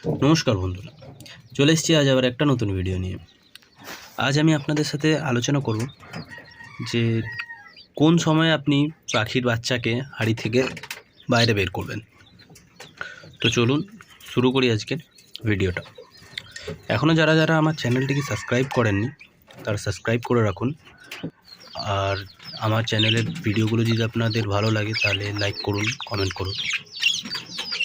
নমস্কার বন্ধুরা, চলে এসেছি আজ আবার একটা নতুন ভিডিও নিয়ে। আজ আমি আপনাদের সাথে আলোচনা করব যে কোন সময়ে আপনি পাখির বাচ্চাকে হাঁড়ি থেকে বাইরে বের করবেন। তো চলুন শুরু করি আজকের ভিডিওটা। এখনও যারা যারা আমার চ্যানেলটিকে সাবস্ক্রাইব করেননি তারা সাবস্ক্রাইব করে রাখুন। আর আমার চ্যানেলের ভিডিওগুলো যদি আপনাদের ভালো লাগে তাহলে লাইক করুন, কমেন্ট করুন।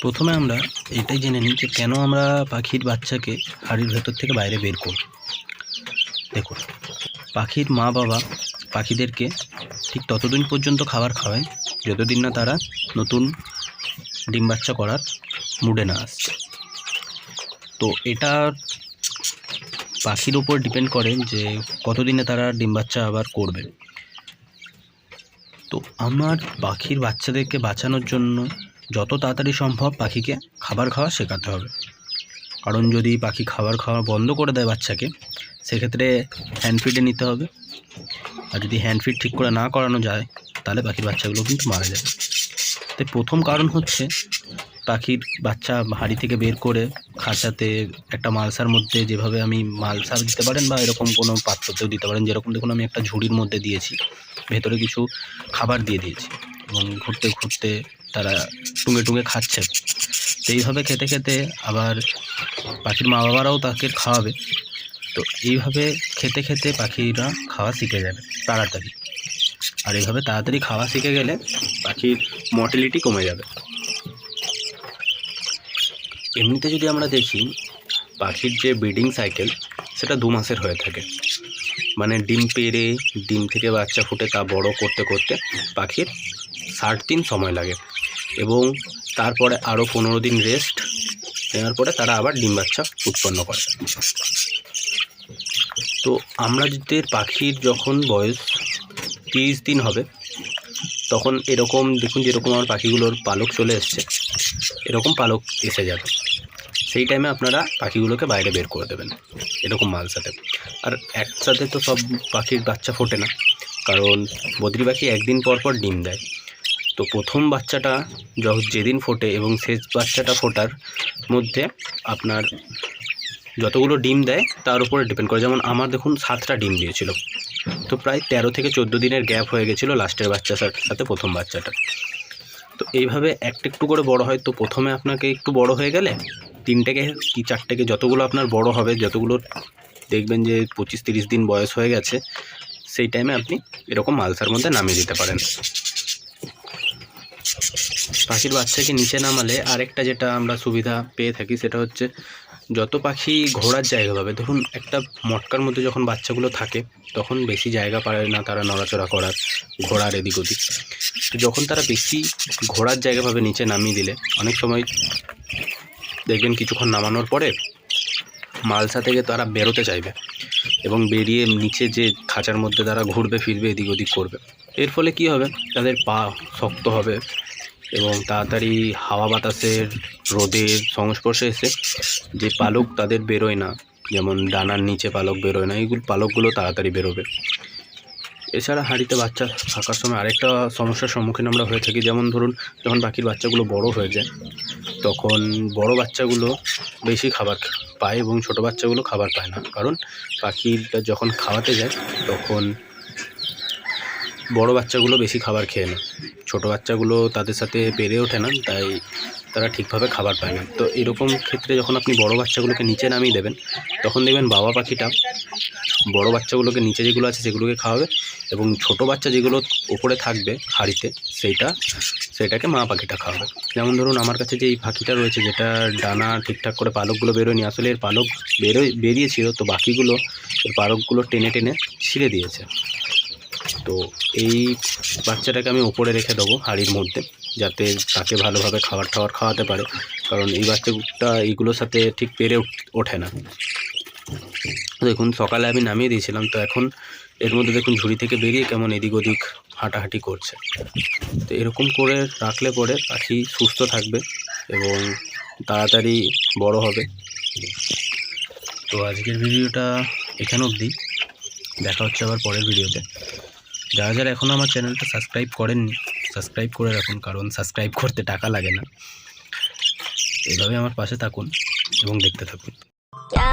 প্রথমে আমরা এটাই জেনে নিই যে কেন আমরা পাখির বাচ্চাকে হাঁড়ির ভেতর থেকে বাইরে বের করব। দেখুন, পাখির মা বাবা পাখিদেরকে ঠিক ততদিন পর্যন্ত খাবার খাওয়ায় যতদিন না তারা নতুন ডিম বাচ্চা করার মুডে না আসছে। তো এটা পাখির উপর ডিপেন্ড করে যে কতদিনে তারা ডিম বাচ্চা আবার করবে। তো আমার পাখির বাচ্চাদেরকে বাঁচানোর জন্য যত তাড়াতাড়ি সম্ভব পাখিকে খাবার খাওয়া শেখাতে হবে। কারণ যদি পাখি খাবার খাওয়া বন্ধ করে দেয় বাচ্চাকে, সেক্ষেত্রে হ্যান্ড ফিডে নিতে হবে। আর যদি হ্যান্ড ফিড ঠিক করে না করানো যায় তাহলে পাখির বাচ্চাগুলো কিন্তু মারা যাবে। তাই প্রথম কারণ হচ্ছে পাখির বাচ্চা হাঁড়ি থেকে বের করে খাঁচাতে একটা মালসার মধ্যে, যেভাবে আমি মালসার দিতে পারেন বা এরকম কোনো পাত্রতেও দিতে পারেন, যেরকম দেখুন আমি একটা ঝুড়ির মধ্যে দিয়েছি, ভেতরে কিছু খাবার দিয়ে দিয়েছি এবং ঘুরতে ঘুরতে তারা টুঙে টুঙে খাচ্ছে। তো এইভাবে খেতে খেতে আবার পাখির মা বাবারাও তাকে খাওয়াবে। তো এইভাবে খেতে খেতে পাখিরা খাওয়া শিখে যাবে তাড়াতাড়ি। আর এইভাবে তাড়াতাড়ি খাওয়া শিখে গেলে পাখির মর্টিলিটি কমে যাবে। এমনিতে যদি আমরা দেখি, পাখির যে ব্রিডিং সাইকেল সেটা 2 মাসের হয়ে থাকে। মানে ডিম পেড়ে ডিম থেকে বাচ্চা ফুটে তা বড় করতে করতে পাখির 60 দিন সময় লাগে এবং তারপরে আরও 15 দিন রেস্ট নেওয়ার পরে তারা আবার ডিম বাচ্চা উৎপন্ন করে। তো আমাদের পাখির যখন বয়স 30 দিন হবে তখন এরকম দেখুন, যেরকম আমার পাখিগুলোর পালক চলে এসছে, এরকম পালক এসে যাবে। সেই টাইমে আপনারা পাখিগুলোকে বাইরে বের করে দেবেন এরকম মালসাতে। আর একসাথে তো সব পাখির বাচ্চা ফোটে না, কারণ বদ্রি পাখি একদিন পর পর ডিম দেয়। তো প্রথম বাচ্চাটা যেদিন ফোটে এবং শেষ বাচ্চাটা ফোটার মধ্যে আপনার যতগুলো ডিম দেয় তার উপরে ডিপেন্ড করে। যেমন আমার দেখুন 7টা ডিম দিয়েছিল, তো প্রায় 13 থেকে 14 দিনের গ্যাপ হয়ে গেছিলো লাস্টের বাচ্চার সাথে প্রথম বাচ্চাটা। তো এইভাবে একটু একটু করে বড় হয়। তো প্রথমে আপনাকে একটু বড় হয়ে গেলে 3টেকে কি 4টেকে যতগুলো আপনার বড় হবে, যতগুলো দেখবেন যে 25-30 দিন বয়স হয়ে গেছে, সেই টাইমে আপনি এরকম মালসার মধ্যে নামিয়ে দিতে পারেন। পাখির বাচ্চাকে নিচে নামালে আরেকটা যেটা আমরা সুবিধা পেয়ে থাকি সেটা হচ্ছে, যত পাখি ঘোরার জায়গা পাবে, ধরুন একটা মটকার মধ্যে যখন বাচ্চাগুলো থাকে তখন বেশি জায়গা পায় না তারা নড়াচড়া করার, ঘোরার এদিক ওদিক। তো যখন তারা বেশি ঘোরার জায়গা পাবে নিচে নামিয়ে দিলে, অনেক সময় দেখবেন কিছুক্ষণ নামানোর পরে মালসা থেকে তারা বেরোতে চাইবে এবং বেরিয়ে নিচে যে খাঁচার মধ্যে তারা ঘুরবে ফিরবে, এদিক ওদিক করবে। এর ফলে কি হবে, তাদের পা শক্ত হবে এবং তাড়াতাড়ি হাওয়া বাতাসের রোদের সংস্পর্শে এসে যে পালক তাদের বেরোয় না, যেমন ডানার নিচে পালক বেরোয় না, এইগুলো পালকগুলো তাড়াতাড়ি বেরোবে। এছাড়া হাঁড়িতে বাচ্চা থাকার সময় আরেকটা সমস্যার সম্মুখীন আমরা হয়ে থাকি। যেমন ধরুন, যখন পাখির বাচ্চাগুলো বড় হয়ে যায় তখন বড় বাচ্চাগুলো বেশি খাবার পায় এবং ছোট বাচ্চাগুলো খাবার পায় না। কারণ পাখিটা যখন খাওয়াতে যায় তখন বড় বাচ্চাগুলো বেশি খাবার খেয়ে নেয়, ছোট বাচ্চাগুলো তাদের সাথে পেরে ওঠে না, তাই তারা ঠিকভাবে খাবার পায় না। তো এরকম ক্ষেত্রে যখন আপনি বড় বাচ্চাগুলোকে নিচে নামিয়ে দেবেন, তখন দেখবেন বাবা পাখিটা বড় বাচ্চাগুলোকে নিচে যেগুলো আছে সেগুলোকে খাওয়াবে এবং ছোট বাচ্চা যেগুলো উপরে থাকবে হাঁড়িতে সেটাকে মা পাখিটা খাওয়াবে। যেমন ধরুন আমার কাছে যে এই পাখিটা রয়েছে, যেটা ডানা ঠিকঠাক করে পালকগুলো বেরোয়নি, আসলে এর পালক বেরিয়েছিল, তো বাকিগুলো এর পালকগুলো টেনে টেনে ছিঁড়ে দিয়েছে। তো এই বাচ্চাটাকে আমি উপরে রেখে দেবো হাঁড়ির মধ্যে, যাতে তাকে ভালোভাবে খাওয়াতে পারে, কারণ এই বাচ্চাটা এইগুলোর সাথে ঠিক পেরে ওঠে না। দেখুন সকালে আমি নামিয়ে দিয়েছিলাম, তো এখন এর মধ্যে দেখুন ঝুড়ি থেকে বেরিয়ে কেমন এদিক ওদিক হাঁটাহাঁটি করছে। তো এরকম করে রাখলে পরে পাখি সুস্থ থাকবে এবং তাড়াতাড়ি বড় হবে। তো আজকের ভিডিওটা এখানে অবধি, দেখা হচ্ছে আবার পরের ভিডিওতে। যারা যারা এখনও আমার চ্যানেলটা সাবস্ক্রাইব করেননি সাবস্ক্রাইব করে রাখুন, কারণ সাবস্ক্রাইব করতে টাকা লাগে না। এইভাবে আমার পাশে থাকুন এবং দেখতে থাকুন। क्या